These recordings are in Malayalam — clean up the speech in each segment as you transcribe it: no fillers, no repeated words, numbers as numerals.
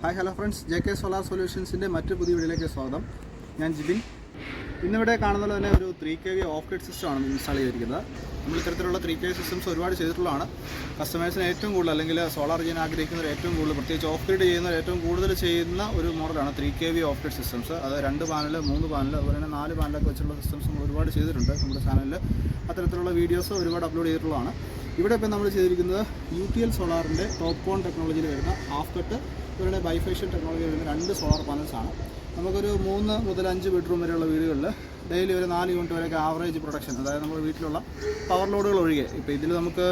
Hi hello friends, JK solar സൊല്യൂഷൻസിൻ്റെ മറ്റൊരു പുതിയ വീഡിയോയിലേക്ക് സ്വാഗതം. ഞാൻ ജിബിൻ. ഇന്നിവിടെ കാണുന്നത് തന്നെ ഒരു 3 kV ഓഫ് ഗ്രിഡ് സിസ്റ്റമാണ് ഇൻസ്റ്റാൾ ചെയ്തിരിക്കുന്നത്. നമ്മൾ ഇത്തരത്തിലുള്ള 3 kV സിസ്റ്റംസ് ഒരുപാട് ചെയ്തിട്ടുള്ളതാണ്. കസ്റ്റമേഴ്സിന് ഏറ്റവും കൂടുതൽ അല്ലെങ്കിൽ സോളാർ ചെയ്യാൻ ആഗ്രഹിക്കുന്നവർ ഏറ്റവും കൂടുതൽ, പ്രത്യേകിച്ച് ഓഫ് ഗ്രിഡ് ചെയ്യുന്നവർ ഏറ്റവും കൂടുതൽ ചെയ്യുന്ന ഒരു മോഡലാണ് 3 kV ഓഫ് ഗ്രിഡ് സിസ്റ്റംസ്. അത് 2 പാനൽ, 3 പാനൽ, അതുപോലെ തന്നെ 4 പാനലൊക്കെ വെച്ചുള്ള സിസ്റ്റംസ് നമ്മൾ ഒരുപാട് ചെയ്തിട്ടുണ്ട്. നമ്മുടെ ചാനലിൽ അത്തരത്തിലുള്ള വീഡിയോസ് ഒരുപാട് അപ്ലോഡ് ചെയ്തിട്ടുള്ളതാണ്. ഇവിടെ ഇപ്പോൾ നമ്മൾ ചെയ്തിരിക്കുന്നത് UTL സോളാറിൻ്റെ ടോപ്കോൺ ടെക്നോളജിയിൽ വരുന്ന ഹാഫ് കട്ട്, ഇവരുടെ ബൈഫേഷ്യൽ ടെക്നോളജി വരുന്ന 2 സോളാർ പാനൽസാണ്. നമുക്കൊരു 3 മുതൽ 5 ബെഡ്റൂം വരെയുള്ള വീടുകളിൽ ഡെയിലി ഒരു 4 യൂണിറ്റ് വരെയൊക്കെ ആവറേജ് പ്രൊഡക്ഷൻ, അതായത് നമ്മുടെ വീട്ടിലുള്ള പവർ ലോഡുകൾ ഒഴികെ, ഇപ്പോൾ ഇതിൽ നമുക്ക്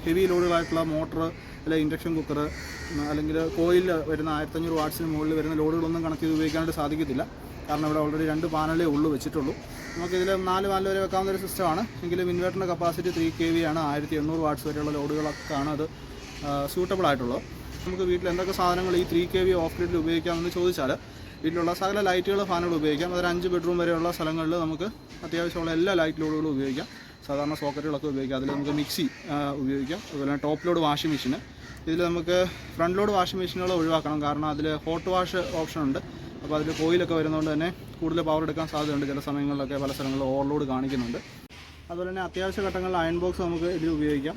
ഹെവി ലോഡുകളായിട്ടുള്ള മോട്ടർ അല്ലെങ്കിൽ ഇൻഡക്ഷൻ കുക്കർ അല്ലെങ്കിൽ കോയിൽ വരുന്ന 1500 വാട്ട്സിന് മുകളിൽ വരുന്ന ലോഡുകളൊന്നും കണക്ട് ചെയ്ത് ഉപയോഗിക്കാനായിട്ട് സാധിക്കത്തില്ല. കാരണം ഇവിടെ ഓൾറെഡി 2 പാനലേ വെച്ചിട്ടുള്ളൂ. നമുക്കിതിൽ 4 പാനൽ വരെ വെക്കാവുന്ന ഒരു സിസ്റ്റമാണ്. എങ്കിലും ഇൻവേർട്ടറിൻ്റെ കപ്പാസിറ്റി 3 kV ആണ്. 1800 വാട്ട്സ് വരെയുള്ള ലോഡുകളൊക്കെയാണ് അത് സൂട്ടബിൾ ആയിട്ടുള്ളത്. നമുക്ക് വീട്ടിൽ എന്തൊക്കെ സാധനങ്ങൾ ഈ 3 kV ഓഫ് ഗ്രിഡിൽ ഉപയോഗിക്കാമെന്ന് ചോദിച്ചാൽ, വീട്ടിലുള്ള സകല ലൈറ്റുകൾ, ഫാനുകൾ ഉപയോഗിക്കാം. അതൊരു 5 ബെഡ്റൂം വരെയുള്ള സ്ഥലങ്ങളിൽ നമുക്ക് അത്യാവശ്യമുള്ള എല്ലാ ലൈറ്റ് ലോഡുകളും ഉപയോഗിക്കാം. സാധാരണ സോക്കറ്റുകളൊക്കെ ഉപയോഗിക്കാം. അതിൽ നമുക്ക് മിക്സി ഉപയോഗിക്കാം. അതുപോലെ തന്നെ ടോപ്പ് ലോഡ് വാഷിംഗ് മെഷീൻ. ഇതിൽ നമുക്ക് ഫ്രണ്ട് ലോഡ് വാഷിംഗ് മെഷീനുകൾ ഒഴിവാക്കണം, കാരണം അതിൽ ഹോട്ട് വാഷ് ഓപ്ഷൻ ഉണ്ട്. അപ്പോൾ അതിൽ കോയിലൊക്കെ വരുന്നതുകൊണ്ട് തന്നെ കൂടുതൽ പവർ എടുക്കാൻ സാധ്യതയുണ്ട്. ചില സമയങ്ങളിലൊക്കെ പല സ്ഥലങ്ങളിൽ ഓവർലോഡ് കാണിക്കുന്നുണ്ട്. അതുപോലെ തന്നെ അത്യാവശ്യ ഘട്ടങ്ങളിൽ അയൺ ബോക്സ് നമുക്ക് ഇതിൽ ഉപയോഗിക്കാം.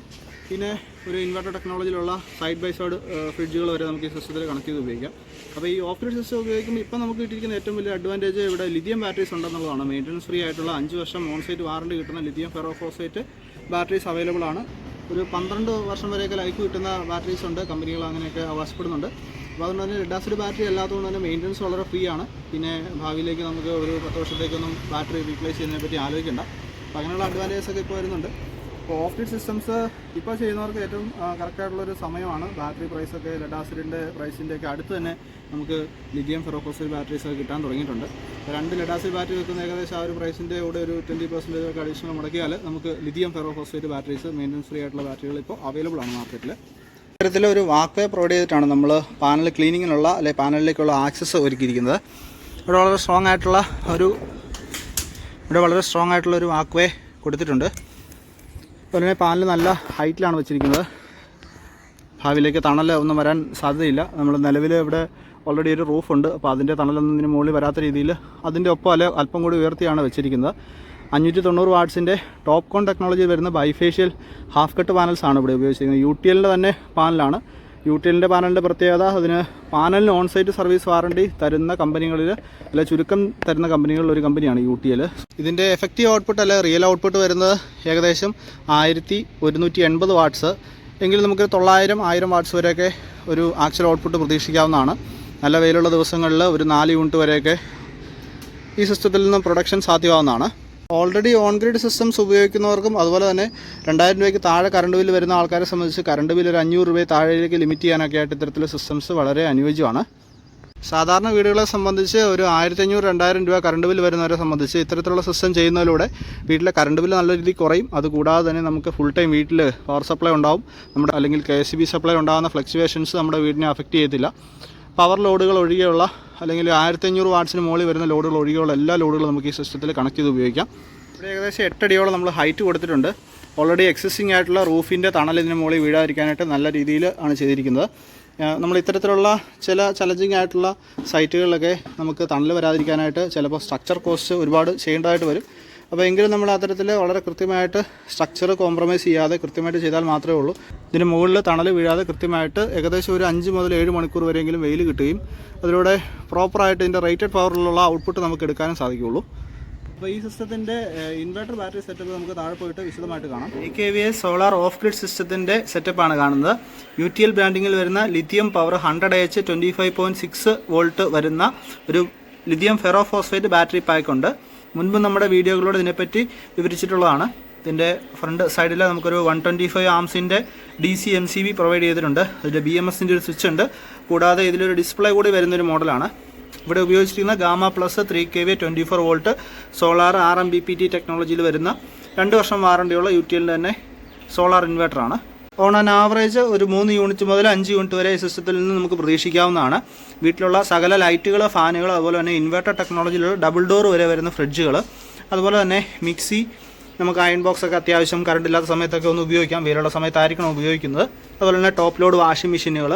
പിന്നെ ഒരു ഇൻവെർട്ടർ ടെക്നോളജിയിലുള്ള സൈഡ് ബൈ സൈഡ് ഫ്രിഡ്ജുകൾ വരെ നമുക്ക് ഈ സിസ്റ്റത്തിൽ കണക്ട് ചെയ്ത് ഉപയോഗിക്കാം. അപ്പോൾ ഈ ഓഫ് ഗ്രിഡ് സിസ്റ്റം ഉപയോഗിക്കുമ്പോൾ ഇപ്പോൾ നമുക്ക് കിട്ടിയിരിക്കുന്ന ഏറ്റവും വലിയ അഡ്വാൻറ്റേജ് ഇവിടെ ലിഥിയം ബാറ്ററീസ് ഉണ്ടെന്നുള്ളതാണ്. മെയിൻ്റനൻസ് ഫ്രീ ആയിട്ടുള്ള 5 വർഷം ഓൺസൈറ്റ് വാറണ്ടി കിട്ടുന്ന ലിഥിയം ഫെറോഫോസൈറ്റ് ബാറ്ററീസ് അവൈലബിൾ ആണ്. ഒരു 12 വർഷം വരെയൊക്കെ ലൈഫ് കിട്ടുന്ന ബാറ്ററീസ് ഉണ്ട്, കമ്പനികൾ അങ്ങനെയൊക്കെ അവകാശപ്പെടുന്നുണ്ട്. അപ്പോൾ അതുകൊണ്ട് തന്നെ ലെഡ് ആസിഡ് ബാറ്ററി അല്ലാത്തതുകൊണ്ട് തന്നെ മെയിൻ്റനൻസ് വളരെ ഫ്രീ ആണ്. പിന്നെ ഭാവിയിലേക്ക് നമുക്ക് ഒരു 10 വർഷത്തേക്കൊന്നും ബാറ്ററി റീപ്ലേസ് ചെയ്യുന്നതിനെ പറ്റി ആലോചിക്കേണ്ട. അപ്പോൾ അങ്ങനെയുള്ള അഡ്വാൻറ്റേജസ് ഒക്കെ ഇപ്പോൾ വരുന്നുണ്ട്. അപ്പോൾ ഓഫ് ഗ്രിഡ് സിസ്റ്റംസ് ഇപ്പോൾ ചെയ്യുന്നവർക്ക് ഏറ്റവും കറക്റ്റായിട്ടുള്ളൊരു സമയമാണ്. ബാറ്ററി പ്രൈസൊക്കെ ലെഡ് ആസിഡിൻ്റെ പ്രൈസിൻ്റെയൊക്കെ അടുത്ത് തന്നെ നമുക്ക് ലിഥിയം ഫെറോഫോസൈറ്റ് ബാറ്ററീസൊക്കെ കിട്ടാൻ തുടങ്ങിയിട്ടുണ്ട്. 2 ലെഡ് ആസിഡ് ബാറ്ററി വെക്കുന്ന ഏകദേശം ആ ഒരു പ്രൈസിൻ്റെ കൂടെ ഒരു 20% ഒക്കെ അഡീഷണൽ മുടക്കിയാൽ നമുക്ക് ലിഥിയം ഫെറോഫോസൈറ്റ് ബാറ്ററീസ്, മെയിൻ്റനൻസ് ഫ്രീ ആയിട്ടുള്ള ബാറ്ററികൾ ഇപ്പോൾ അവൈലബിൾ ആണ് മാർക്കറ്റിൽ. ഇത്തരത്തിലൊരു വാക്ക് വേ പ്രൊവൈഡ് ചെയ്തിട്ടാണ് നമ്മൾ പാനൽ ക്ലീനിങ്ങിനുള്ള അല്ലെങ്കിൽ പാനലിലേക്കുള്ള ആക്സസ് ഒരുക്കിയിരിക്കുന്നത്. ഇവിടെ വളരെ സ്ട്രോങ് ആയിട്ടുള്ളൊരു വാക്ക് വേ കൊടുത്തിട്ടുണ്ട്. അതുപോലെ തന്നെ പാനൽ നല്ല ഹൈറ്റിലാണ് വെച്ചിരിക്കുന്നത്. ഭാവിയിലേക്ക് തണൽ ഒന്നും വരാൻ സാധ്യതയില്ല. നമ്മൾ നിലവിൽ ഇവിടെ ഓൾറെഡി ഒരു റൂഫുണ്ട്. അപ്പോൾ അതിൻ്റെ തണലൊന്നും ഇതിന് മുകളിൽ വരാത്ത രീതിയിൽ അതിൻ്റെ ഒപ്പം അല്പം കൂടി ഉയർത്തിയാണ് വെച്ചിരിക്കുന്നത്. 590 വാട്ട്സിൻ്റെ ടോപ്പ് കോൺ ടെക്നോളജി വരുന്ന ബൈഫേഷ്യൽ ഹാഫ് കട്ട് പാനൽസാണ് ഇവിടെ ഉപയോഗിച്ചിരിക്കുന്നത്. UTLൻ്റെ തന്നെ പാനലാണ്. UTLൻ്റെ പാനലിൻ്റെ പ്രത്യേകത, അതിന് പാനലിന് ഓൺസൈറ്റ് സർവീസ് വാറണ്ടി തരുന്ന കമ്പനികളിൽ അല്ല ചുരുക്കം തരുന്ന കമ്പനികളിൽ ഒരു കമ്പനിയാണ് UTL. ഇതിൻ്റെ എഫക്റ്റീവ് ഔട്ട്പുട്ട് അല്ല റിയൽ ഔട്ട്പുട്ട് വരുന്നത് ഏകദേശം 1180 വാട്ട്സ്. എങ്കിലും നമുക്ക് 900-1000 വാട്ട്സ് വരെയൊക്കെ ഒരു ആക്ച്വൽ ഔട്ട്പുട്ട് പ്രതീക്ഷിക്കാവുന്നതാണ്. നല്ല വെയിലുള്ള ദിവസങ്ങളിൽ ഒരു 4 യൂണിറ്റ് വരെയൊക്കെ ഈ സിസ്റ്റത്തിൽ നിന്ന് പ്രൊഡക്ഷൻ സാധ്യമാവുന്നതാണ്. ഓൾറെഡി ഓൺ ഗ്രിഡ് സിസ്റ്റംസ് ഉപയോഗിക്കുന്നവർക്കും അതുപോലെ തന്നെ 2000 രൂപയ്ക്ക് താഴെ കറണ്ട് ബില്ല് വരുന്ന ആൾക്കാരെ സംബന്ധിച്ച് കറണ്ട് ബില്ല് ഒരു 500 രൂപ താഴേക്ക് ലിമിറ്റ് ചെയ്യാനൊക്കെ ആയിട്ട് ഇത്തരത്തിലുള്ള സിസ്റ്റംസ് വളരെ അനുയോജ്യമാണ്. സാധാരണ വീടുകളെ സംബന്ധിച്ച് ഒരു 1500-2000 രൂപ കറണ്ട് ബില്ല് വരുന്നവരെ സംബന്ധിച്ച് ഇത്തരത്തിലുള്ള സിസ്റ്റം ചെയ്യുന്നതിലൂടെ വീട്ടിലെ കറണ്ട് ബില്ല് നല്ല രീതിയിൽ കുറയും. അതുകൂടാതെ തന്നെ നമുക്ക് ഫുൾ ടൈം വീട്ടിൽ പവർ സപ്ലൈ ഉണ്ടാവും. നമ്മുടെ അല്ലെങ്കിൽ KCB സപ്ലൈ ഉണ്ടാകുന്ന ഫ്ലക്ച്വേഷൻസ് നമ്മുടെ വീടിനെ അഫക്റ്റ് ചെയ്യത്തില്ല. പവർ ലോഡുകൾ ഒഴികെയുള്ള അല്ലെങ്കിൽ 1500 വാട്ട്സിന് മുകളിൽ വരുന്ന ലോഡുകൾ ഒഴികെയുള്ള എല്ലാ ലോഡുകളും നമുക്ക് ഈ സിസ്റ്റത്തിൽ കണക്ട് ചെയ്ത് ഉപയോഗിക്കാം. ഇവിടെ ഏകദേശം 8 അടിയോളം നമ്മൾ ഹൈറ്റ് കൊടുത്തിട്ടുണ്ട്. ഓൾറെഡി എക്സിസ്റ്റിംഗ് ആയിട്ടുള്ള റൂഫിൻ്റെ തണൽ ഇതിന് മുകളിൽ വീഴാതിരിക്കാനായിട്ട് നല്ല രീതിയിൽ ആണ് ചെയ്തിരിക്കുന്നത്. നമ്മൾ ഇത്തരത്തിലുള്ള ചില ചലഞ്ചിങ് ആയിട്ടുള്ള സൈറ്റുകളിലൊക്കെ നമുക്ക് തണൽ വരാതിരിക്കാനായിട്ട് ചിലപ്പോൾ സ്ട്രക്ചർ കോസ്റ്റ് ഒരുപാട് ചെയ്യേണ്ടതായിട്ട് വരും. അപ്പോൾ എങ്കിലും നമ്മൾ അത്തരത്തിൽ വളരെ കൃത്യമായിട്ട് സ്ട്രക്ചർ കോംപ്രമൈസ് ചെയ്യാതെ കൃത്യമായിട്ട് ചെയ്താൽ മാത്രമേ ഉള്ളൂ ഇതിന് മുകളിൽ തണൽ വീഴാതെ കൃത്യമായിട്ട് ഏകദേശം ഒരു 5 മുതൽ 7 മണിക്കൂർ വരെയെങ്കിലും വെയിൽ കിട്ടുകയും അതിലൂടെ പ്രോപ്പറായിട്ട് ഇതിൻ്റെ റേറ്റഡ് പവറിലുള്ള ഔട്ട്പുട്ട് നമുക്ക് എടുക്കാനും സാധിക്കുകയുള്ളൂ. അപ്പോൾ ഈ സിസ്റ്റത്തിൻ്റെ ഇൻവെർട്ടർ ബാറ്ററി സെറ്റപ്പ് നമുക്ക് താഴെ പോയിട്ട് വിശദമായിട്ട് കാണാം. AKVA സോളാർ ഓഫ് ഗ്രിഡ് സിസ്റ്റത്തിൻ്റെ സെറ്റപ്പാണ് കാണുന്നത്. UTL ബ്രാൻഡിങ്ങിൽ വരുന്ന ലിഥിയം പവർ 100Ah 25.6 വോൾട്ട് വരുന്ന ഒരു ലിഥിയം ഫെറോഫോസ്ഫേറ്റ് ബാറ്ററി പാക്ക് ഉണ്ട്. മുൻപ് നമ്മുടെ വീഡിയോകളോട് ഇതിനെപ്പറ്റി വിവരിച്ചിട്ടുള്ളതാണ്. ഇതിൻ്റെ ഫ്രണ്ട് സൈഡിൽ നമുക്കൊരു 125 ആംസിൻ്റെ DC MCB പ്രൊവൈഡ് ചെയ്തിട്ടുണ്ട്. അതിൻ്റെ BMSൻ്റെ ഒരു സ്വിച്ച് ഉണ്ട്. കൂടാതെ ഇതിലൊരു ഡിസ്പ്ലേ കൂടി വരുന്നൊരു മോഡലാണ്. ഇവിടെ ഉപയോഗിച്ചിരിക്കുന്ന gamma plus 3 kV 24 volt solar RMBPT ടെക്നോളജിയിൽ വരുന്ന 2 വർഷം വാറണ്ടിയുള്ള UTLൻ്റെ തന്നെ സോളാർ ഇൻവെർട്ടറാണ്. ഓൺ ആൻ ആവറേജ് ഒരു 3 യൂണിറ്റ് മുതൽ 5 യൂണിറ്റ് വരെ ഈ സിസ്റ്റത്തിൽ നിന്ന് നമുക്ക് പ്രതീക്ഷിക്കാവുന്നതാണ്. വീട്ടിലുള്ള സകല ലൈറ്റുകൾ, ഫാനുകൾ, അതുപോലെ തന്നെ ഇൻവെർട്ടർ ടെക്നോളജിയിലുള്ള ഡബിൾ ഡോർ വരെ വരുന്ന ഫ്രിഡ്ജുകൾ, അതുപോലെ തന്നെ മിക്സി, നമുക്ക് അയൺ ബോക്സൊക്കെ അത്യാവശ്യം കറണ്ട് ഇല്ലാത്ത സമയത്തൊക്കെ ഒന്ന് ഉപയോഗിക്കാം. വെയിലുള്ള സമയത്തായിരിക്കണം ഉപയോഗിക്കുന്നത്. അതുപോലെ തന്നെ ടോപ്പ് ലോഡ് വാഷിംഗ് മെഷീനുകൾ,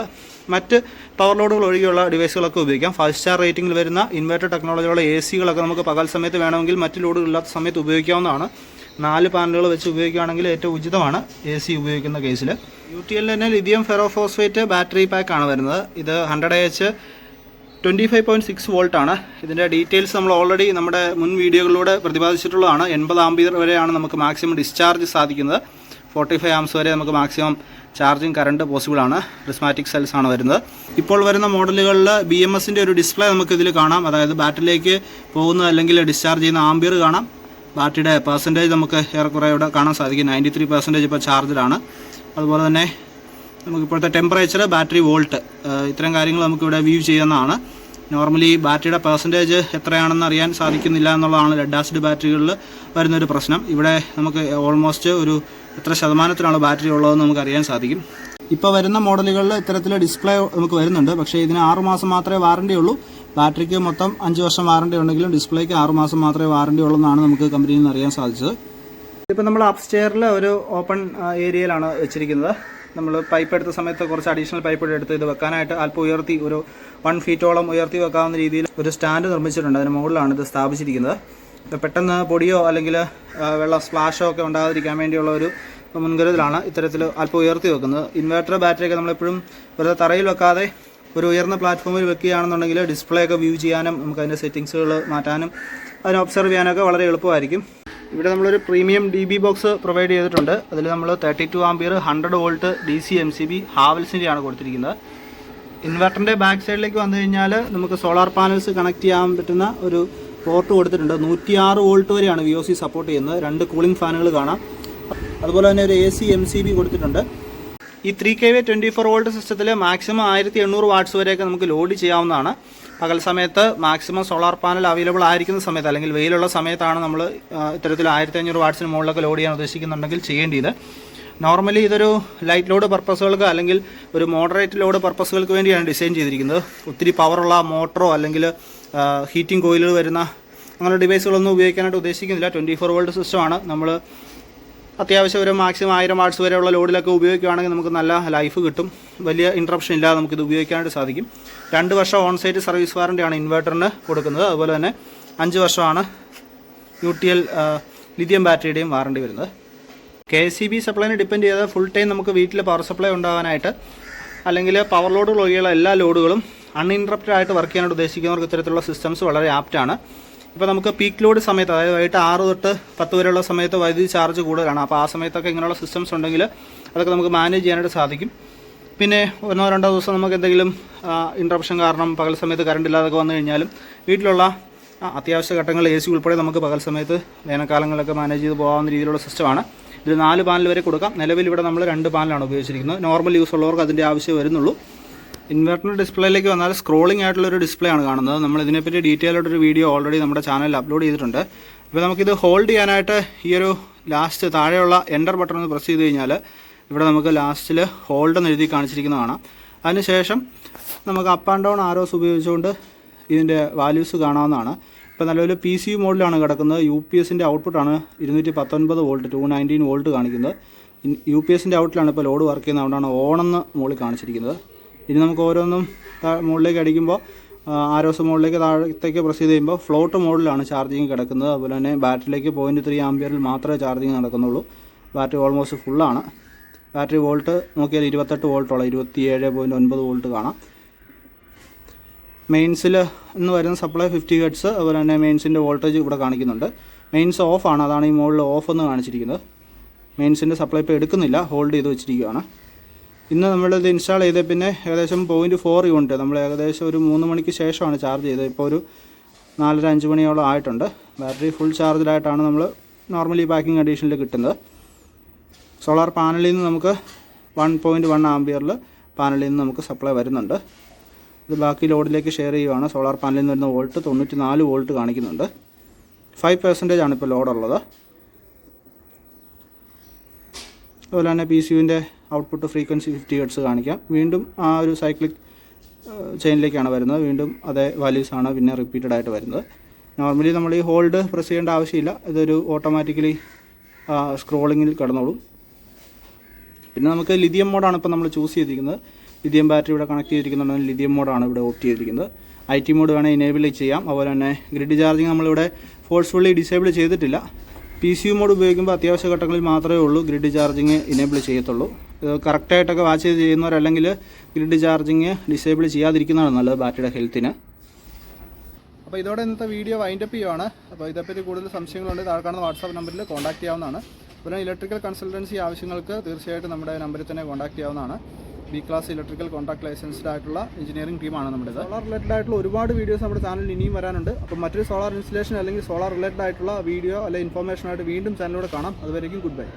മറ്റ് പവർ ലോഡുകൾ ഒഴികെയുള്ള ഡിവൈസുകളൊക്കെ ഉപയോഗിക്കാം. 5 സ്റ്റാർ റേറ്റിംഗിൽ വരുന്ന ഇൻവെർട്ടർ ടെക്നോളജിയുള്ള AC-കളൊക്കെ നമുക്ക് പകൽ സമയത്ത് വേണമെങ്കിൽ മറ്റ് ലോഡുകളില്ലാത്ത സമയത്ത് ഉപയോഗിക്കാവുന്നതാണ്. 4 പാനലുകൾ വെച്ച് ഉപയോഗിക്കുകയാണെങ്കിൽ ഏറ്റവും ഉചിതമാണ് AC ഉപയോഗിക്കുന്ന കേസിൽ. UTL തന്നെ ലിഥിയം ഫെറോഫോസ്ഫേറ്റ് ബാറ്ററി പാക്കാണ് വരുന്നത്. ഇത് 100Ah 25.6 വോൾട്ടാണ്. ഇതിൻ്റെ ഡീറ്റെയിൽസ് നമ്മൾ ഓൾറെഡി നമ്മുടെ മുൻ വീഡിയോകളിലൂടെ പ്രതിപാദിച്ചിട്ടുള്ളതാണ്. 80 ആംപിയർ വരെയാണ് നമുക്ക് മാക്സിമം ഡിസ്ചാർജ് സാധിക്കുന്നത്. 45 ആംസ് വരെ നമുക്ക് മാക്സിമം ചാർജിങ് കറണ്ട് പോസിബിൾ ആണ്. പ്രിസ്മാറ്റിക് സെൽസ് ആണ് വരുന്നത്. ഇപ്പോൾ വരുന്ന മോഡലുകളിൽ BMSൻ്റെ ഒരു ഡിസ്പ്ലേ നമുക്ക് ഇതിൽ കാണാം. അതായത് ബാറ്ററിയിലേക്ക് പോകുന്ന അല്ലെങ്കിൽ ഡിസ്ചാർജ് ചെയ്യുന്ന ആംപിയർ കാണാം. ബാറ്ററിയുടെ പെർസെൻറ്റേജ് നമുക്ക് ഏറെക്കുറെ ഇവിടെ കാണാൻ സാധിക്കും. 93% ഇപ്പോൾ ചാർജിലാണ്. അതുപോലെ തന്നെ നമുക്കിപ്പോഴത്തെ ടെമ്പറേച്ചർ, ബാറ്ററി വോൾട്ട്, ഇത്തരം കാര്യങ്ങൾ നമുക്കിവിടെ വ്യൂ ചെയ്യുന്നതാണ്. നോർമലി ബാറ്ററിയുടെ പെർസെൻറ്റേജ് എത്രയാണെന്ന് അറിയാൻ സാധിക്കുന്നില്ല എന്നുള്ളതാണ് ലെഡ് ആസിഡ് ബാറ്ററികളിൽ വരുന്നൊരു പ്രശ്നം. ഇവിടെ നമുക്ക് ഓൾമോസ്റ്റ് ഒരു എത്ര ശതമാനത്തിലാണ് ബാറ്ററി ഉള്ളതെന്ന് നമുക്ക് അറിയാൻ സാധിക്കും. ഇപ്പോൾ വരുന്ന മോഡലുകളിൽ ഇത്തരത്തിൽ ഡിസ്പ്ലേ നമുക്ക് വരുന്നുണ്ട്. പക്ഷേ ഇതിന് 6 മാസം മാത്രമേ വാറണ്ടി ഉള്ളൂ. ബാറ്ററിക്ക് മൊത്തം 5 വർഷം വാറണ്ടി ഉണ്ടെങ്കിലും ഡിസ്പ്ലേക്ക് 6 മാസം മാത്രമേ വാറണ്ടി ഉള്ളൂ എന്നാണ് നമുക്ക് കമ്പനിയിൽ നിന്ന് അറിയാൻ സാധിച്ചത്. ഇപ്പോൾ നമ്മൾ അപ്സ്റ്റെയറിൽ ഒരു ഓപ്പൺ ഏരിയയിലാണ് വെച്ചിരിക്കുന്നത്. നമ്മൾ പൈപ്പ് എടുത്ത സമയത്ത് കുറച്ച് അഡീഷണൽ പൈപ്പ് എടുത്ത് ഇത് വെക്കാനായിട്ട് അല്പം ഉയർത്തി ഒരു 1 ഫീറ്റോളം ഉയർത്തി വെക്കാവുന്ന രീതിയിൽ ഒരു സ്റ്റാൻഡ് നിർമ്മിച്ചിട്ടുണ്ട്. അതിന് മുകളിലാണ് ഇത് സ്ഥാപിച്ചിരിക്കുന്നത്. പെട്ടെന്ന് പൊടിയോ അല്ലെങ്കിൽ വെള്ളം സ്പ്ലാഷോ ഒക്കെ ഉണ്ടാകാതിരിക്കാൻ വേണ്ടിയുള്ള ഒരു മുൻകരുതലാണ് ഇത്തരത്തിൽ അല്പം ഉയർത്തി വെക്കുന്നത്. ഇൻവെർട്ടർ ബാറ്ററിയൊക്കെ നമ്മളെപ്പോഴും വെറുതെ തറയിൽ വെക്കാതെ ഒരു ഉയർന്ന പ്ലാറ്റ്ഫോമിൽ വെക്കുകയാണെന്നുണ്ടെങ്കിൽ ഡിസ്പ്ലേ ഒക്കെ വ്യൂ ചെയ്യാനും നമുക്ക് അതിൻ്റെ സെറ്റിങ്സുകൾ മാറ്റാനും അതിനെ ഒബ്സർവ് ചെയ്യാനൊക്കെ വളരെ എളുപ്പമായിരിക്കും. ഇവിടെ നമ്മളൊരു പ്രീമിയം DB ബോക്സ് പ്രൊവൈഡ് ചെയ്തിട്ടുണ്ട്. അതിൽ നമ്മൾ 32 ആംപിയർ 100 വോൾട്ട് DC MCB ഹാവൽസിൻ്റെയാണ് കൊടുത്തിരിക്കുന്നത്. ഇൻവെർട്ടറിൻ്റെ ബാക്ക് സൈഡിലേക്ക് വന്നു കഴിഞ്ഞാൽ നമുക്ക് സോളാർ പാനൽസ് കണക്ട് ചെയ്യാൻ പറ്റുന്ന ഒരു പോർട്ട് കൊടുത്തിട്ടുണ്ട്. 106 വോൾട്ട് വരെയാണ് VOC സപ്പോർട്ട് ചെയ്യുന്നത്. 2 കൂളിംഗ് ഫാനുകൾ കാണാം. അതുപോലെ തന്നെ ഒരു AC MCB കൊടുത്തിട്ടുണ്ട്. ഈ 3kW 24 വോൾട്ട് സിസ്റ്റത്തിൽ മാക്സിമം 1800 വാട്ട്സ് വരെയൊക്കെ നമുക്ക് ലോഡ് ചെയ്യാവുന്നതാണ്. പകൽ സമയത്ത് മാക്സിമം സോളാർ പാനൽ അവൈലബിൾ ആയിരിക്കുന്ന സമയത്ത് അല്ലെങ്കിൽ വെയിലുള്ള സമയത്താണ് നമ്മൾ ഇത്തരത്തിൽ 1500 വാട്ട്സിന് മുകളിലൊക്കെ ലോഡ് ചെയ്യാൻ ഉദ്ദേശിക്കുന്നുണ്ടെങ്കിൽ ചെയ്യേണ്ടത്. നോർമലി ഇതൊരു ലൈറ്റ് ലോഡ് പർപ്പസുകൾക്ക് അല്ലെങ്കിൽ ഒരു മോഡറേറ്റ് ലോഡ് പർപ്പസുകൾക്ക് വേണ്ടിയാണ് ഡിസൈൻ ചെയ്തിരിക്കുന്നത്. ഒത്തിരി പവറുള്ള മോട്ടറോ അല്ലെങ്കിൽ ഹീറ്റിംഗ് കോയിലുകൾ വരുന്ന അങ്ങനെ ഡിവൈസുകളൊന്നും ഉപയോഗിക്കാനായിട്ട് ഉദ്ദേശിക്കുന്നില്ല. 24 വോൾട്ട് സിസ്റ്റമാണ്. നമ്മൾ അത്യാവശ്യം ഒരു മാക്സിമം 1000 വാട്ട്സ് വരെയുള്ള ലോഡിലൊക്കെ ഉപയോഗിക്കുകയാണെങ്കിൽ നമുക്ക് നല്ല ലൈഫ് കിട്ടും. വലിയ ഇൻട്രപ്ഷൻ ഇല്ലാതെ നമുക്കിത് ഉപയോഗിക്കാനായിട്ട് സാധിക്കും. 2 വർഷം ഓൺ സൈറ്റ് സർവീസ് വാറണ്ടിയാണ് ഇൻവെർട്ടറിന് കൊടുക്കുന്നത്. അതുപോലെ തന്നെ 5 വർഷമാണ് UTL ലിഥിയം ബാറ്ററിയുടെയും വാറണ്ടി വരുന്നത്. KSEB സപ്ലൈനെ ഡിപ്പെൻഡ് ചെയ്ത് ഫുൾ ടൈം നമുക്ക് വീട്ടിൽ പവർ സപ്ലൈ ഉണ്ടാകാനായിട്ട് അല്ലെങ്കിൽ പവർ ലോഡുകൾ ഒഴികെയുള്ള എല്ലാ ലോഡുകളും അൺഇൻട്രപ്റ്റഡ് ആയിട്ട് വർക്ക് ചെയ്യാനായിട്ട് ഉദ്ദേശിക്കുന്നവർക്ക് ഇത്തരത്തിലുള്ള സിസ്റ്റംസ് വളരെ ആപ്റ്റാണ്. ഇപ്പോൾ നമുക്ക് പീക്ക് ലോഡ് സമയത്ത്, അതായത് വൈകിട്ട് 6 തൊട്ട് 10 വരെയുള്ള സമയത്ത് വൈദ്യുതി ചാർജ് കൂടുതലാണ്. അപ്പോൾ ആ സമയത്തൊക്കെ ഇങ്ങനെയുള്ള സിസ്റ്റംസ് ഉണ്ടെങ്കിൽ അതൊക്കെ നമുക്ക് മാനേജ് ചെയ്യാനായിട്ട് സാധിക്കും. പിന്നെ 1-2 ദിവസം നമുക്ക് എന്തെങ്കിലും ഇൻട്രപ്ഷൻ കാരണം പകൽ സമയത്ത് കറണ്ട് ഇല്ലാതൊക്കെ വന്നു കഴിഞ്ഞാലും വീട്ടിലുള്ള അത്യാവശ്യ ഘട്ടങ്ങളിൽ AC ഉൾപ്പെടെ നമുക്ക് പകൽ സമയത്ത് വേനൽക്കാലങ്ങളൊക്കെ മാനേജ് ചെയ്ത് പോകാവുന്ന രീതിയിലുള്ള സിസ്റ്റമാണ്. ഇതിൽ 4 പാനൽ വരെ കൊടുക്കാം. നിലവിൽ ഇവിടെ നമ്മൾ 2 പാനലാണ് ഉപയോഗിച്ചിരിക്കുന്നത്. നോർമൽ യൂസ് ഉള്ളവർക്ക് അതിൻ്റെ ആവശ്യം വരുന്നുള്ളൂ. ഇൻവെർട്ടർ ഡിസ്പ്ലേയിലേക്ക് വന്നാൽ സ്ക്രോളിംഗ് ആയിട്ടുള്ളൊരു ഡിസ്പ്ലേ ആണ് കാണുന്നത്. നമ്മൾ ഇതിനെപ്പറ്റി ഡീറ്റെയിൽ ആയിട്ടൊരു വീഡിയോ ഓൾറെഡി നമ്മുടെ ചാനലിൽ അപ്ലോഡ് ചെയ്തിട്ടുണ്ട്. ഇപ്പോൾ നമുക്കിത് ഹോൾഡ് ചെയ്യാനായിട്ട് ഈ ഒരു ലാസ്റ്റ് താഴെയുള്ള എൻ്റർ ബട്ടൺ ഒന്ന് പ്രസ് ചെയ്ത് കഴിഞ്ഞാൽ ഇവിടെ നമുക്ക് ലാസ്റ്റിൽ ഹോൾഡ് എന്ന് എഴുതി കാണിച്ചിരിക്കുന്നത് കാണാം. അതിനുശേഷം നമുക്ക് അപ്പ് ആൻഡ് ഡൗൺ ആരോസ് ഉപയോഗിച്ചുകൊണ്ട് ഇതിൻ്റെ വാല്യൂസ് കാണാവുന്നതാണ്. ഇപ്പോൾ നിലവിൽ PCU മോഡിലാണ് കിടക്കുന്നത്. UPSൻ്റെ ഔട്ട്പുട്ടാണ് 219 വോൾട്ട് 219 വോൾട്ട് കാണിക്കുന്നത്. UPSൻ്റെ ഔട്ടിലാണ് ഇപ്പോൾ ലോഡ് വർക്ക് ചെയ്യുന്നത്. അതുകൊണ്ടാണ് ഓണെന്ന് മുകളിൽ കാണിച്ചിരിക്കുന്നത്. ഇനി നമുക്ക് ഓരോന്നും മുകളിലേക്ക് അടിക്കുമ്പോൾ ആരോസ് മോഡിലേക്ക് താഴത്തേക്ക് പ്രസ് ചെയ്ത് കഴിയുമ്പോൾ ഫ്ലോട്ട് മോഡിലാണ് ചാർജിങ് കിടക്കുന്നത്. അതുപോലെ തന്നെ ബാറ്ററിയിലേക്ക് 0.3 ആംപിയറിൽ മാത്രമേ ചാർജിങ് നടക്കുന്നുള്ളൂ. ബാറ്ററി ഓൾമോസ്റ്റ് ഫുള്ളാണ്. ബാറ്ററി വോൾട്ട് നോക്കിയാൽ 28 വോൾട്ടോളം 27.9 വോൾട്ട് കാണാം. മെയിൻസിൽ ഇന്ന് വരുന്ന സപ്ലൈ 50 ഹെർട്സ്. അതുപോലെ തന്നെ മെയിൻസിൻ്റെ വോൾട്ടേജ് ഇവിടെ കാണിക്കുന്നുണ്ട്. മെയിൻസ് ഓഫാണ്, അതാണ് ഈ മുകളിൽ ഓഫ് എന്ന് കാണിച്ചിരിക്കുന്നത്. മെയിൻസിൻ്റെ സപ്ലൈ ഇപ്പോൾ എടുക്കുന്നില്ല, ഹോൾഡ് ചെയ്ത് വെച്ചിരിക്കുകയാണ്. ഇന്ന് നമ്മളിത് ഇൻസ്റ്റാൾ ചെയ്ത് പിന്നെ ഏകദേശം 0.4 യൂണിറ്റ് നമ്മൾ ഏകദേശം ഒരു 3 മണിക്ക് ശേഷമാണ് ചാർജ് ചെയ്തത്. ഇപ്പോൾ ഒരു 4-5 മണിയോളം ആയിട്ടുണ്ട്. ബാറ്ററി ഫുൾ ചാർജിലായിട്ടാണ് നമ്മൾ നോർമലി പാക്കിംഗ് കണ്ടീഷനിൽ കിട്ടുന്നത്. സോളാർ പാനലിൽ നിന്ന് നമുക്ക് 1.1 ആംപിയറിൽ പാനലിൽ നിന്ന് നമുക്ക് സപ്ലൈ വരുന്നുണ്ട്. ഇത് ബാക്കി ലോഡിലേക്ക് ഷെയർ ചെയ്യുകയാണ്. സോളാർ പാനലിൽ നിന്ന് വരുന്ന വോൾട്ട് 94 വോൾട്ട് കാണിക്കുന്നുണ്ട്. 5% ആണ് ഇപ്പോൾ ലോഡുള്ളത്. അതുപോലെ തന്നെ PCUവിൻ്റെ ഔട്ട്പുട്ട് ഫ്രീക്വൻസി 50 ഹെർട്സ് കാണിക്കാം. വീണ്ടും ആ ഒരു സൈക്ലിക് ചെയിനിലേക്കാണ് വരുന്നത്. വീണ്ടും അതേ വാല്യൂസാണ് പിന്നെ റിപ്പീറ്റഡ് ആയിട്ട് വരുന്നത്. നോർമലി നമ്മൾ ഈ ഹോൾഡ് പ്രസ് ചെയ്യേണ്ട ആവശ്യമില്ല. ഇതൊരു ഓട്ടോമാറ്റിക്കലി സ്ക്രോളിങ്ങിൽ കിടന്നോളും. പിന്നെ നമുക്ക് ലിഥിയം മോഡാണ് ഇപ്പോൾ നമ്മൾ ചൂസ് ചെയ്തിരിക്കുന്നത്. ലിഥിയം ബാറ്ററി ഇവിടെ കണക്ട് ചെയ്തിരിക്കുന്നുണ്ടെങ്കിൽ ലിഥിയം മോഡാണ് ഇവിടെ ഓപ്റ്റ് ചെയ്തിരിക്കുന്നത്. IT മോഡ് വേണേൽ എനേബിൾ ചെയ്യാം. അതുപോലെ തന്നെ ഗ്രിഡ് ചാർജിങ് നമ്മളിവിടെ ഫോഴ്സ്ഫുള്ളി ഡിസേബിൾ ചെയ്തിട്ടില്ല. PCU മോഡ് ഉപയോഗിക്കുമ്പോൾ അത്യാവശ്യ ഘട്ടങ്ങളിൽ മാത്രമേ ഉള്ളൂ ഗ്രിഡ് ചാർജിങ് ഇനേബിൾ ചെയ്യത്തുള്ളൂ. കറക്റ്റായിട്ടൊക്കെ വാച്ച് ചെയ്ത് ചെയ്യുന്നവരല്ലെങ്കിൽ ഗ്രിഡ് ചാർജിങ് ഡിസേബിൾ ചെയ്യാതിരിക്കുന്നതാണ് നല്ലത് ബാറ്ററിയുടെ ഹെൽത്തിന്. അപ്പോൾ ഇതോടെ ഇന്നത്തെ വീഡിയോ വൈൻഡപ്പ് ചെയ്യുവാണ്. അപ്പോൾ ഇതേപ്പറ്റി കൂടുതൽ സംശയങ്ങളുണ്ട് താഴെ കാണുന്ന വാട്സാപ്പ് നമ്പറിൽ കോൺടാക്ട് ചെയ്യാവുന്നതാണ്. അതുപോലെ ഇലക്ട്രിക്കൽ കൺസൾട്ടൻസി ആവശ്യങ്ങൾക്ക് തീർച്ചയായിട്ടും നമ്മുടെ നമ്പറിൽ തന്നെ കോൺടാക്ട് ചെയ്യാവുന്നതാണ്. B class electrical contract licensed ആയിട്ടുള്ള എഞ്ചിനീയറിംഗ് ടീമാണ് നമ്മുടേത്. സോളാർ റിലേറ്റഡ് ആയിട്ടുള്ള ഒരുപാട് വീഡിയോസ് നമ്മുടെ ചാനലിൽ ഇനിയും വരാനുണ്ട്. അപ്പോൾ മറ്റൊരു സോളാർ ഇൻസ്റ്റലേഷൻ അല്ലെങ്കിൽ സോളാർ റിലേറ്റഡ് ആയിട്ടുള്ള വീഡിയോ അല്ലെങ്കിൽ ഇൻഫോർമേഷനായിട്ട് വീണ്ടും ചാനലിലൂടെ കാണാം. അതുവരേക്കും ഗുഡ് ബൈ.